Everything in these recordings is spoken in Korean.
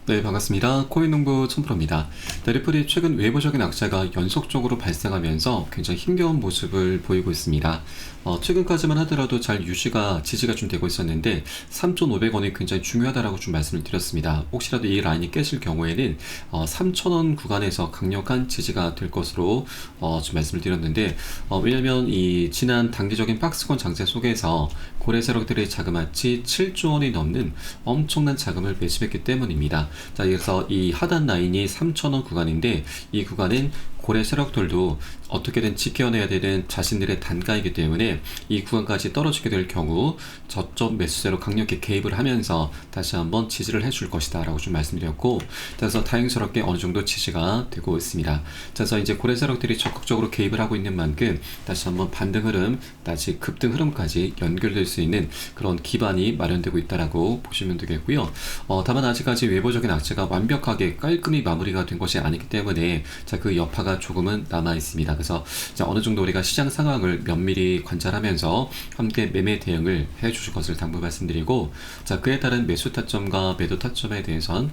네, 반갑습니다. 코인농부 촌프로입니다. 리플이 최근 외부적인 악재가 연속적으로 발생하면서 굉장히 힘겨운 모습을 보이고 있습니다. 최근까지만 하더라도 잘 유지가, 지지가 좀 되고 있었는데 3,500원이 굉장히 중요하다라고 좀 말씀을 드렸습니다. 혹시라도 이 라인이 깨질 경우에는 3,000원 구간에서 강력한 지지가 될 것으로 좀 말씀을 드렸는데, 왜냐면 이 지난 단기적인 박스권 장세 속에서 고래 세력들의 자그마치 7조 원이 넘는 엄청난 자금을 매집했기 때문입니다. 자, 그래서 이 하단 라인이 3,000원 구간인데, 이 구간은 고래 세력들도 어떻게든 지켜내야 되는 자신들의 단가이기 때문에 이 구간까지 떨어지게 될 경우 저점 매수세로 강력히 개입을 하면서 다시 한번 지지를 해줄 것이다 라고 좀 말씀드렸고, 그래서 다행스럽게 어느 정도 지지가 되고 있습니다. 그래서 이제 고래 세력들이 적극적으로 개입을 하고 있는 만큼 다시 한번 반등 흐름, 다시 급등 흐름까지 연결될 수 있는 그런 기반이 마련되고 있다라고 보시면 되겠고요. 다만 아직까지 외부적인 악재가 완벽하게 깔끔히 마무리가 된 것이 아니기 때문에 그 여파가 조금은 남아 있습니다. 그래서 어느 정도 우리가 시장 상황을 면밀히 관찰하면서 함께 매매 대응을 해 주실 것을 당부 말씀드리고, 그에 따른 매수 타점과 매도 타점에 대해선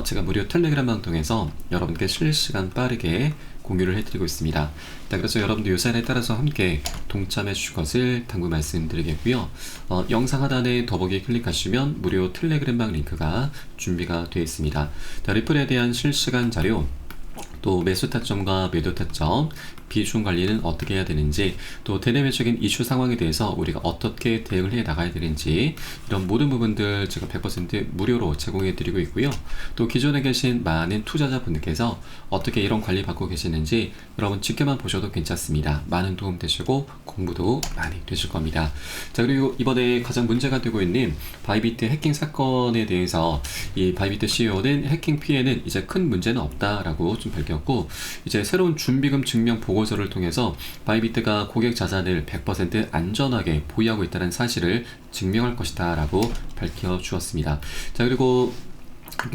제가 무료 텔레그램방 통해서 여러분께 실시간 빠르게 공유를 해드리고 있습니다. 그래서 여러분도 이 사연에 따라서 함께 동참해 주실 것을 당부 말씀드리겠고요. 영상 하단에 더보기 클릭하시면 무료 텔레그램방 링크가 준비가 되어 있습니다. 리플에 대한 실시간 자료, 또 매수 타점과 매도 타점, 비중 관리는 어떻게 해야 되는지, 또 대내외적인 이슈 상황에 대해서 우리가 어떻게 대응을 해 나가야 되는지, 이런 모든 부분들 제가 100% 무료로 제공해 드리고 있고요. 또 기존에 계신 많은 투자자분들께서 어떻게 이런 관리 받고 계시는지 여러분 지켜만 보셔도 괜찮습니다. 많은 도움 되시고 공부도 많이 되실 겁니다. 자, 그리고 이번에 가장 문제가 되고 있는 바이비트 해킹 사건에 대해서 이 바이비트 CEO는 해킹 피해는 이제 큰 문제는 없다라고 좀 밝혔고, 이제 새로운 준비금 증명 보고서를 통해서 바이비트가 고객 자산을 100% 안전하게 보유하고 있다는 사실을 증명할 것이다 라고 밝혀주었습니다. 자, 그리고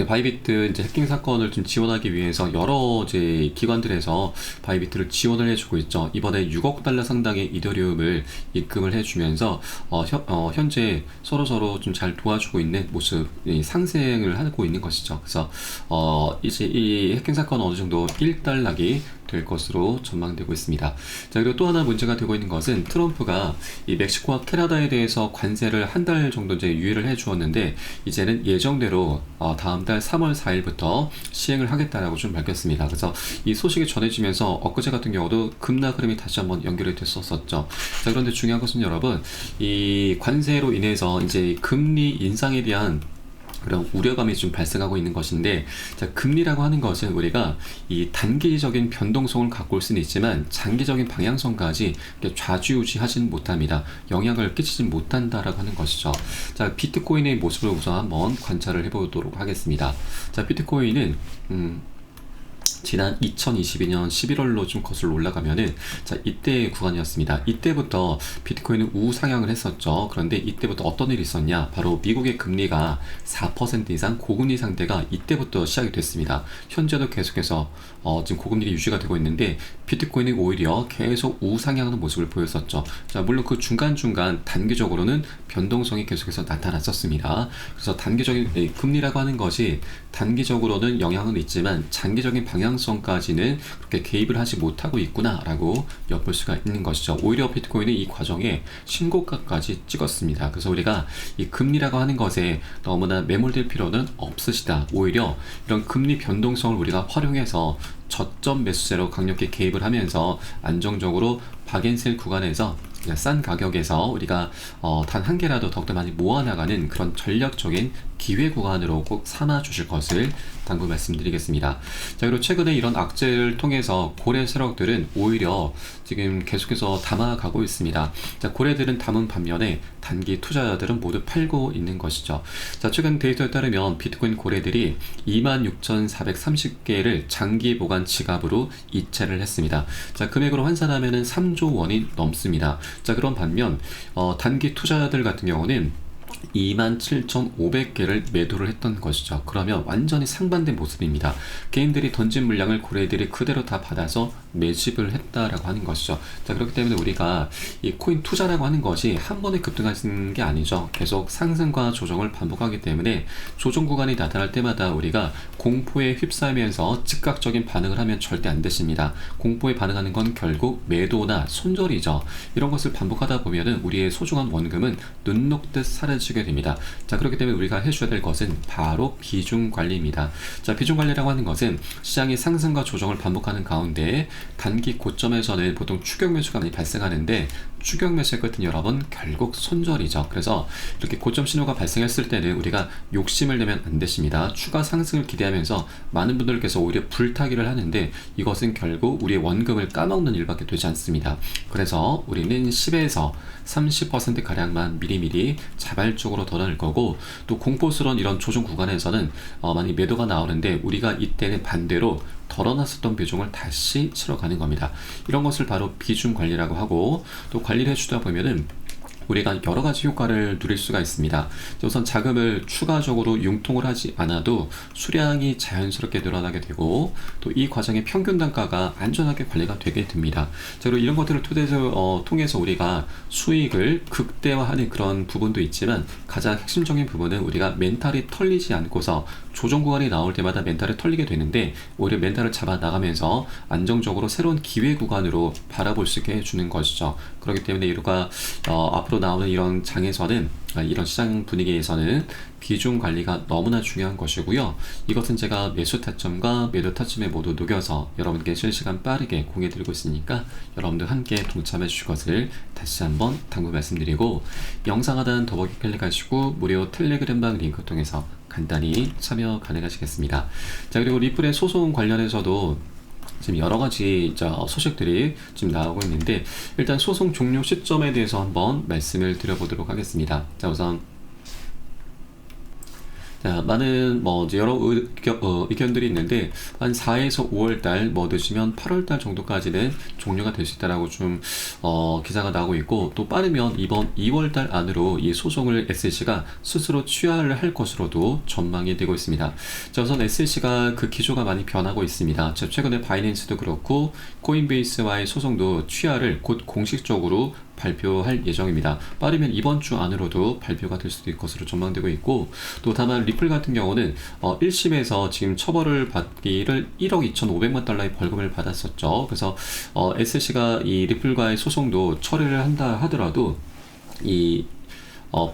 바이비트 이제 해킹 사건을 좀 지원하기 위해서 여러 이제 기관들에서 바이비트를 지원을 해주고 있죠. 이번에 6억 달러 상당의 이더리움을 입금을 해주면서 현재 서로 좀 잘 도와주고 있는 모습, 상생을 하고 있는 것이죠. 그래서 이제 이 해킹 사건 어느 정도 일단락이 될 것으로 전망되고 있습니다. 자, 그리고 또 하나 문제가 되고 있는 것은 트럼프가 이 멕시코와 캐나다에 대해서 관세를 한 달 정도 이제 유예를 해 주었는데, 이제는 예정대로 다음 달 3월 4일부터 시행을 하겠다라고 좀 밝혔습니다. 그래서 이 소식이 전해지면서 엊그제 같은 경우도 급락 흐름이 다시 한번 연결이 됐었었죠. 자, 그런데 중요한 것은 여러분, 이 관세로 인해서 이제 금리 인상에 대한 그런 우려감이 좀 발생하고 있는 것인데, 자, 금리라고 하는 것은 우리가 이 단기적인 변동성을 갖고 올 수는 있지만 장기적인 방향성까지 좌지우지하지는 못합니다. 영향을 끼치지 못한다라고 하는 것이죠. 자, 비트코인의 모습을 우선 한번 관찰을 해보도록 하겠습니다. 자, 비트코인은 지난 2022년 11월로 좀 거슬러 올라가면은, 자, 이때의 구간이었습니다. 이때부터 비트코인은 우상향을 했었죠. 그런데 이때부터 어떤 일이 있었냐? 바로 미국의 금리가 4% 이상 고금리 상태가 이때부터 시작이 됐습니다. 현재도 계속해서 지금 고금리가 유지가 되고 있는데, 비트코인이 오히려 계속 우상향하는 모습을 보였었죠. 자, 물론 그 중간중간 단기적으로는 변동성이 계속해서 나타났었습니다. 그래서 단기적인 금리라고 하는 것이 단기적으로는 영향은 있지만 장기적인 방향성까지는 그렇게 개입을 하지 못하고 있구나라고 엿볼 수가 있는 것이죠. 오히려 비트코인은 이 과정에 신고가까지 찍었습니다. 그래서 우리가 이 금리라고 하는 것에 너무나 매몰될 필요는 없으시다. 오히려 이런 금리 변동성을 우리가 활용해서 저점 매수세로 강력히 개입을 하면서 안정적으로 박앤셀 구간에서 싼 가격에서 우리가 단 한 개라도 더욱더 많이 모아나가는 그런 전략적인 기회 구간으로 꼭 삼아 주실 것을 당부 말씀드리겠습니다. 자, 그리고 최근에 이런 악재를 통해서 고래 세력들은 오히려 지금 계속해서 담아가고 있습니다. 자, 고래들은 담은 반면에 단기 투자자들은 모두 팔고 있는 것이죠. 자, 최근 데이터에 따르면 비트코인 고래들이 26,430개를 장기 보관 지갑으로 이체를 했습니다. 자, 금액으로 환산하면은 3조 원이 넘습니다. 자, 그런 반면 단기 투자자들 같은 경우는 27,500개를 매도를 했던 것이죠. 그러면 완전히 상반된 모습입니다. 개인들이 던진 물량을 고래들이 그대로 다 받아서 매집을 했다라고 하는 것이죠. 자, 그렇기 때문에 우리가 이 코인 투자라고 하는 것이 한 번에 급등하는 게 아니죠. 계속 상승과 조정을 반복하기 때문에 조정 구간이 나타날 때마다 우리가 공포에 휩싸이면서 즉각적인 반응을 하면 절대 안 되십니다. 공포에 반응하는 건 결국 매도나 손절이죠. 이런 것을 반복하다 보면은 우리의 소중한 원금은 눈 녹듯 사라지게 됩니다. 자, 그렇기 때문에 우리가 해줘야 될 것은 바로 비중 관리입니다. 자, 비중 관리라고 하는 것은 시장이 상승과 조정을 반복하는 가운데 단기 고점에서는 보통 추격 매수가 많이 발생하는데 추격 매수의 끝은 여러분 결국 손절이죠. 그래서 이렇게 고점 신호가 발생했을 때는 우리가 욕심을 내면 안 되십니다. 추가 상승을 기대하면서 많은 분들께서 오히려 불타기를 하는데 이것은 결국 우리의 원금을 까먹는 일밖에 되지 않습니다. 그래서 우리는 10에서 30% 가량만 미리미리 자발적으로 더 넣을 거고, 또 공포스러운 이런 조정 구간에서는 많이 매도가 나오는데 우리가 이때는 반대로 덜어놨었던 비중을 다시 치러가는 겁니다. 이런 것을 바로 비중 관리라고 하고, 또 관리를 해주다 보면은 우리가 여러 가지 효과를 누릴 수가 있습니다. 우선 자금을 추가적으로 융통을 하지 않아도 수량이 자연스럽게 늘어나게 되고, 또 이 과정의 평균 단가가 안전하게 관리가 되게 됩니다. 자, 그리고 이런 것들을 통해서 우리가 수익을 극대화하는 그런 부분도 있지만, 가장 핵심적인 부분은 우리가 멘탈이 털리지 않고서 조정 구간이 나올 때마다 멘탈을 털리게 되는데, 오히려 멘탈을 잡아 나가면서 안정적으로 새로운 기회 구간으로 바라볼 수 있게 해주는 것이죠. 그렇기 때문에 이루가 앞으로 나오는 이런 장에서는, 이런 시장 분위기에서는 비중 관리가 너무나 중요한 것이고요. 이것은 제가 매수 타점과 매도 타점에 모두 녹여서 여러분께 실시간 빠르게 공유해드리고 있으니까 여러분들 함께 동참해 주실 것을 다시 한번 당부 말씀드리고, 영상 하단 더보기 클릭하시고 무료 텔레그램방 링크 통해서 간단히 참여 가능하시겠습니다. 자, 그리고 리플의 소송 관련해서도 지금 여러 가지 소식들이 지금 나오고 있는데, 일단 소송 종료 시점에 대해서 한번 말씀을 드려보도록 하겠습니다. 자, 우선 많은 여러 의견들이 있는데, 한 4에서 5월달 늦으면 8월달 정도까지는 종료가 될 수 있다라고 좀 기사가 나오고 있고, 또 빠르면 이번 2월달 안으로 이 소송을 SLC가 스스로 취하를 할 것으로도 전망이 되고 있습니다. 자, 우선 SLC가 그 기조가 많이 변하고 있습니다. 최근에 바이낸스도 그렇고 코인베이스와의 소송도 취하를 곧 공식적으로 발표할 예정입니다. 빠르면 이번 주 안으로도 발표가 될 수도 있을 것으로 전망되고 있고, 또 다만 리플 같은 경우는 1심에서 지금 처벌을 받기를 1억 2,500만 달러의 벌금을 받았었죠. 그래서 SLC가 이 리플과의 소송도 처리를 한다 하더라도 이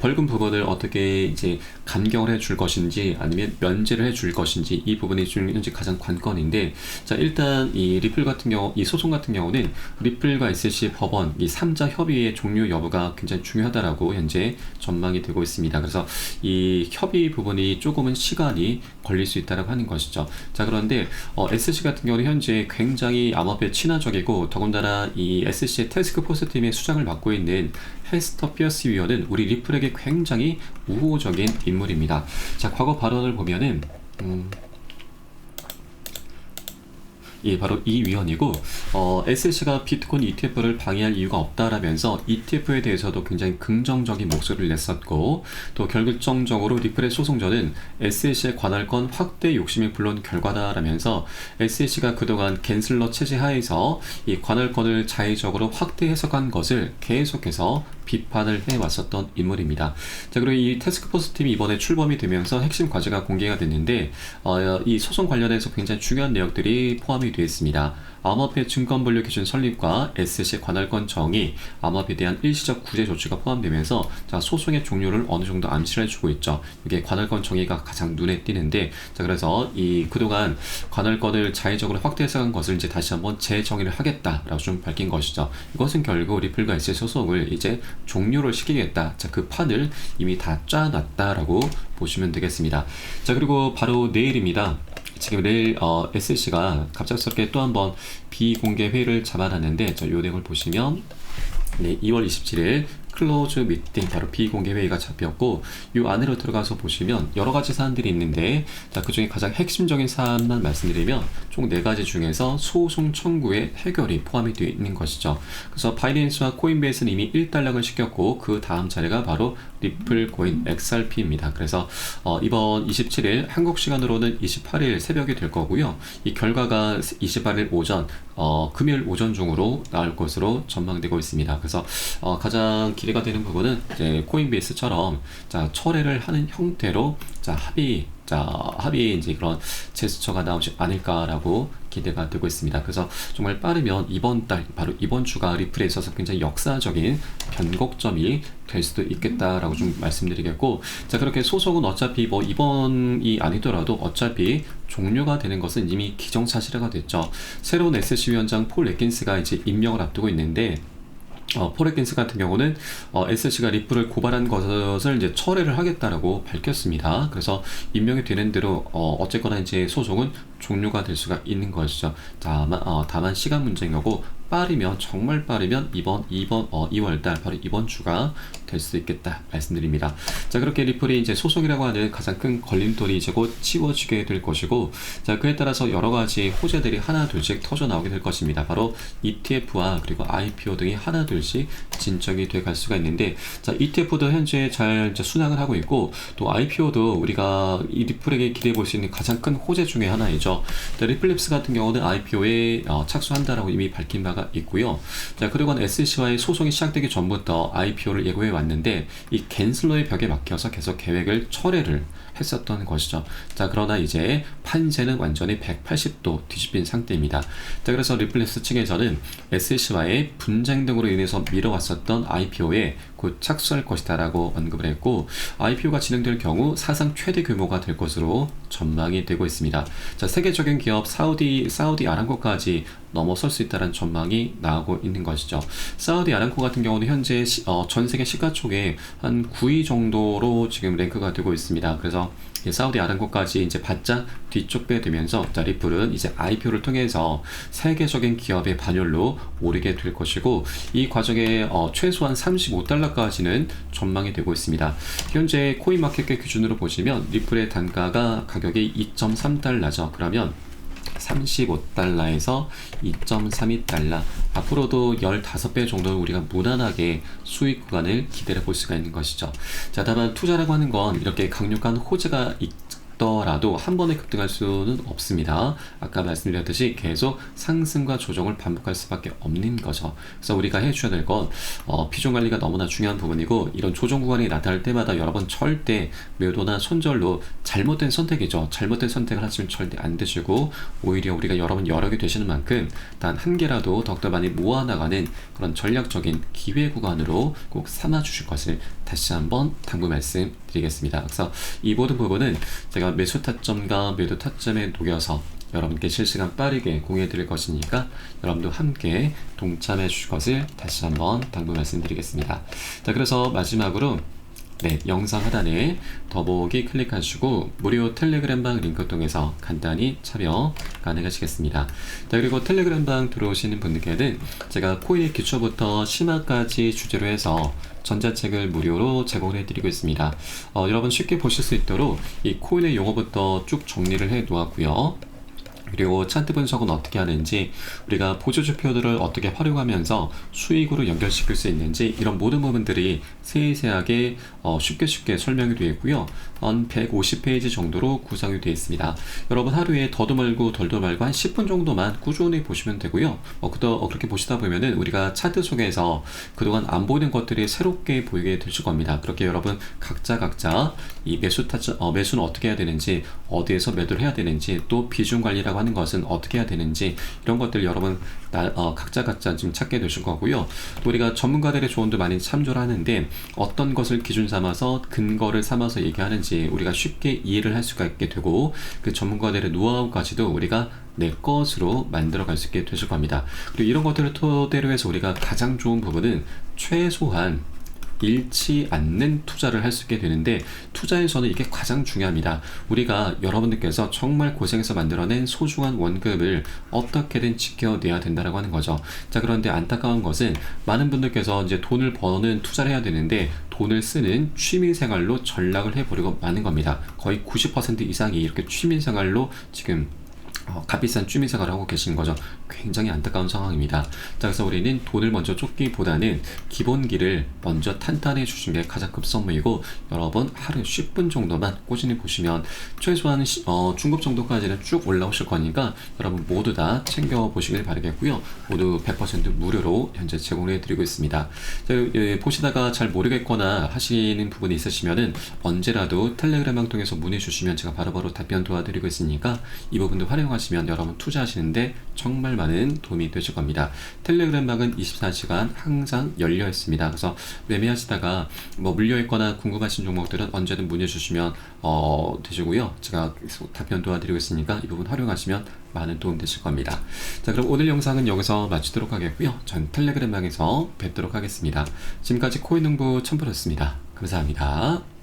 벌금 부분을 어떻게 이제 감경을 해줄 것인지 아니면 면제를 해줄 것인지, 이 부분이 지금 현재 가장 관건인데, 자, 일단 이 리플 같은 경우, 이 소송 같은 경우는 리플과 SLC 법원 이 3자 협의의 종료 여부가 굉장히 중요하다라고 현재 전망이 되고 있습니다. 그래서 이 협의 부분이 조금은 시간이 걸릴 수 있다라고 하는 것이죠. 자, 그런데 SLC 같은 경우는 현재 굉장히 암호화폐 친화적이고, 더군다나 이 SLC의 태스크포스 팀의 수장을 맡고 있는 헤스터 피어스 위원은 우리 리플에게 굉장히 우호적인 인물입니다. 자, 과거 발언을 보면은 바로 이 위원이고, SLC가 비트코인 ETF를 방해할 이유가 없다라면서 ETF에 대해서도 굉장히 긍정적인 목소리를 냈었고, 또 결정적으로 리플의 소송전은 SLC의 관할권 확대 욕심이 불러온 결과다라면서 SLC가 그동안 갠슬러 체제 하에서 이 관할권을 자의적으로 확대 해석한 것을 계속해서 비판을 해왔었던 인물입니다. 자, 그리고 이 태스크포스 팀이 이번에 출범이 되면서 핵심 과제가 공개가 됐는데, 이 소송 관련해서 굉장히 중요한 내용들이 포함이 되어 있습니다. 암호화폐 증권분류 기준 설립과 SLC 관할권 정의, 암호화폐에 대한 일시적 구제 조치가 포함되면서 소송의 종료를 어느 정도 암시를 해주고 있죠. 이게 관할권 정의가 가장 눈에 띄는데, 자, 그래서 이 그동안 관할권을 자의적으로 확대해석한 것을 이제 다시 한번 재정의를 하겠다라고 좀 밝힌 것이죠. 이것은 결국 리플과 SLC 소송을 이제 종료를 시키겠다. 자, 그 판을 이미 다 짜놨다라고 보시면 되겠습니다. 자, 그리고 바로 내일입니다. 지금 내일 SLC가 갑작스럽게 또 한 번 비공개 회의를 잡아놨는데, 요 내용을 보시면 2월 27일 클로즈 미팅, 바로 비공개 회의가 잡혔고, 이 안으로 들어가서 보시면 여러 가지 사안들이 있는데, 자, 그 중에 가장 핵심적인 사안만 말씀드리면 총 4가지 중에서 소송 청구의 해결이 포함이 되어 있는 것이죠. 그래서 바이낸스와 코인베이스는 이미 1달락을 시켰고, 그 다음 자리가 바로 리플 코인 XRP입니다. 그래서 이번 27일 한국 시간으로는 28일 새벽이 될 거고요. 이 결과가 28일 오전, 금요일 오전 중으로 나올 것으로 전망되고 있습니다. 그래서 가장 기대가 되는 부분은 이제 코인베이스처럼 자, 철회를 하는 형태로 합의 이제 그런 제스처가 나오지 않을까라고 기대가 되고 있습니다. 그래서 정말 빠르면 이번 달, 바로 이번 주가 리플에 있어서 굉장히 역사적인 변곡점이 될 수도 있겠다라고 좀 말씀드리겠고, 자, 그렇게 소송은 어차피 뭐 이번이 아니더라도 어차피 종료가 되는 것은 이미 기정사실화가 됐죠. 새로운 SEC 위원장 폴 애킨스가 이제 임명을 앞두고 있는데, 폴 애킨스 같은 경우는 SEC가 리플을 고발한 것을 이제 철회를 하겠다라고 밝혔습니다. 그래서 임명이 되는 대로 어쨌거나 이제 소송은 종료가 될 수가 있는 것이죠. 다만 시간 문제인 거고, 빠르면 정말 빠르면 이번 2월달 바로 이번 주가 될 수 있겠다 말씀드립니다. 자, 그렇게 리플이 이제 소송이라고 하는 가장 큰 걸림돌이 이제 곧 치워지게 될 것이고, 자, 그에 따라서 여러 가지 호재들이 하나 둘씩 터져 나오게 될 것입니다. 바로 ETF와 그리고 IPO 등이 하나 둘씩 진척이 돼 갈 수가 있는데, 자, ETF도 현재 잘 이제 순항을 하고 있고, 또 IPO도 우리가 이 리플에게 기대해 볼 수 있는 가장 큰 호재 중에 하나이죠. 자, 리플랩스 같은 경우는 IPO에 착수한다라고 이미 밝힌 바가 있고요. 자, 그동안 SEC와의 소송이 시작되기 전부터 IPO를 예고해 왔는데, 이 갠슬러의 벽에 막혀서 계속 계획을 철회를 했었던 것이죠. 자, 그러나 이제 판세는 완전히 180도 뒤집힌 상태입니다. 자, 그래서 리플랩스 측에서는 SEC와의 분쟁 등으로 인해서 미뤄왔었던 IPO에 곧 착수할 것이다 라고 언급을 했고, IPO가 진행될 경우 사상 최대 규모가 될 것으로 전망이 되고 있습니다. 자, 세계적인 기업 사우디 아람코까지 넘어설 수 있다는 전망이 나오고 있는 것이죠. 사우디 아람코 같은 경우는 현재 전 세계 시가총액 한 9위 정도로 지금 랭크가 되고 있습니다. 그래서 사우디 아람코까지 이제 바짝 뒤쫓게 되면서, 자, 리플은 이제 IPO를 통해서 세계적인 기업의 반열로 오르게 될 것이고, 이 과정에 최소한 35달러까지는 전망이 되고 있습니다. 현재 코인마켓캡 기준으로 보시면 리플의 단가가 가격이 2.3달러죠. 그러면 35달러에서 2.32달러, 앞으로도 15배 정도 우리가 무난하게 수익 구간을 기대해 볼 수가 있는 것이죠. 자, 다만 투자라고 하는 건 이렇게 강력한 호재가 있더라도 한 번에 급등할 수는 없습니다. 아까 말씀드렸듯이 계속 상승과 조정을 반복할 수밖에 없는 거죠. 그래서 우리가 해줘야 될 건 비중 관리가 너무나 중요한 부분이고, 이런 조정 구간이 나타날 때마다 여러분 절대 매도나 손절로 잘못된 선택이죠. 잘못된 선택을 하시면 절대 안 되시고, 오히려 우리가 여러분 여러 개 되시는 만큼 단 한 개라도 더욱더 많이 모아나가는 그런 전략적인 기회 구간으로 꼭 삼아 주실 것을 다시 한번 당부 말씀드리겠습니다. 그래서 이 모든 부분은 제가 매수 타점과 매도 타점에 녹여서 여러분께 실시간 빠르게 공유해 드릴 것이니까 여러분도 함께 동참해 주실 것을 다시 한번 당부 말씀드리겠습니다. 자, 그래서 마지막으로 영상 하단에 더보기 클릭하시고 무료 텔레그램방 링크 통해서 간단히 참여 가능하시겠습니다. 자, 그리고 텔레그램방 들어오시는 분들께는 제가 코인의 기초부터 심화까지 주제로 해서 전자책을 무료로 제공해 드리고 있습니다. 여러분 쉽게 보실 수 있도록 이 코인의 용어부터 쭉 정리를 해 놓았고요. 그리고 차트 분석은 어떻게 하는지, 우리가 보조지표들을 어떻게 활용하면서 수익으로 연결시킬 수 있는지, 이런 모든 부분들이 세세하게 쉽게 설명이 되어 있고요. 한 150페이지 정도로 구성이 되어 있습니다. 여러분 하루에 더도 말고 덜도 말고 한 10분 정도만 꾸준히 보시면 되고요. 그렇게 보시다 보면은 우리가 차트 속에서 그동안 안 보이는 것들이 새롭게 보이게 되실 겁니다. 그렇게 여러분 각자 이 매수는 어떻게 해야 되는지, 어디에서 매도를 해야 되는지, 또 비중 관리라고 하는 것은 어떻게 해야 되는지, 이런 것들 여러분 각자 지금 찾게 되실 거고요. 또 우리가 전문가들의 조언도 많이 참조를 하는데, 어떤 것을 기준 삼아서 근거를 삼아서 얘기하는지 우리가 쉽게 이해를 할 수가 있게 되고, 그 전문가들의 노하우까지도 우리가 내 것으로 만들어 갈 수 있게 되실 겁니다. 그리고 이런 것들을 토대로 해서 우리가 가장 좋은 부분은 최소한 잃지 않는 투자를 할 수 있게 되는데, 투자에서는 이게 가장 중요합니다. 우리가 여러분들께서 정말 고생해서 만들어낸 소중한 원금을 어떻게든 지켜내야 된다라고 하는 거죠. 자, 그런데 안타까운 것은 많은 분들께서 이제 돈을 버는 투자를 해야 되는데 돈을 쓰는 취미생활로 전락을 해버리고 마는 겁니다. 거의 90% 이상이 이렇게 취미생활로 지금 값비싼 취미생활을 하고 계신 거죠. 굉장히 안타까운 상황입니다. 자, 그래서 우리는 돈을 먼저 쫓기보다는 기본기를 먼저 탄탄해 주시는 게 가장 급선무이고, 여러분 하루 10분 정도만 꾸준히 보시면 최소한 중급 정도까지는 쭉 올라오실 거니까 여러분 모두 다 챙겨보시길 바라겠고요. 모두 100% 무료로 현재 제공해 드리고 있습니다. 자, 보시다가 잘 모르겠거나 하시는 부분이 있으시면은 언제라도 텔레그램을 통해서 문의 주시면 제가 바로바로 답변 도와드리고 있으니까 이 부분도 활용하시면 여러분 투자하시는데 정말 많은 도움이 되실 겁니다. 텔레그램 방은 24시간 항상 열려 있습니다. 그래서 매매하시다가 뭐 물려있거나 궁금하신 종목들은 언제든 문의 주시면 되시고요. 제가 계속 답변 도와드리고 있으니까 이 부분 활용하시면 많은 도움 되실 겁니다. 자, 그럼 오늘 영상은 여기서 마치도록 하겠고요. 전 텔레그램 방에서 뵙도록 하겠습니다. 지금까지 코인농부 첨부였습니다. 감사합니다.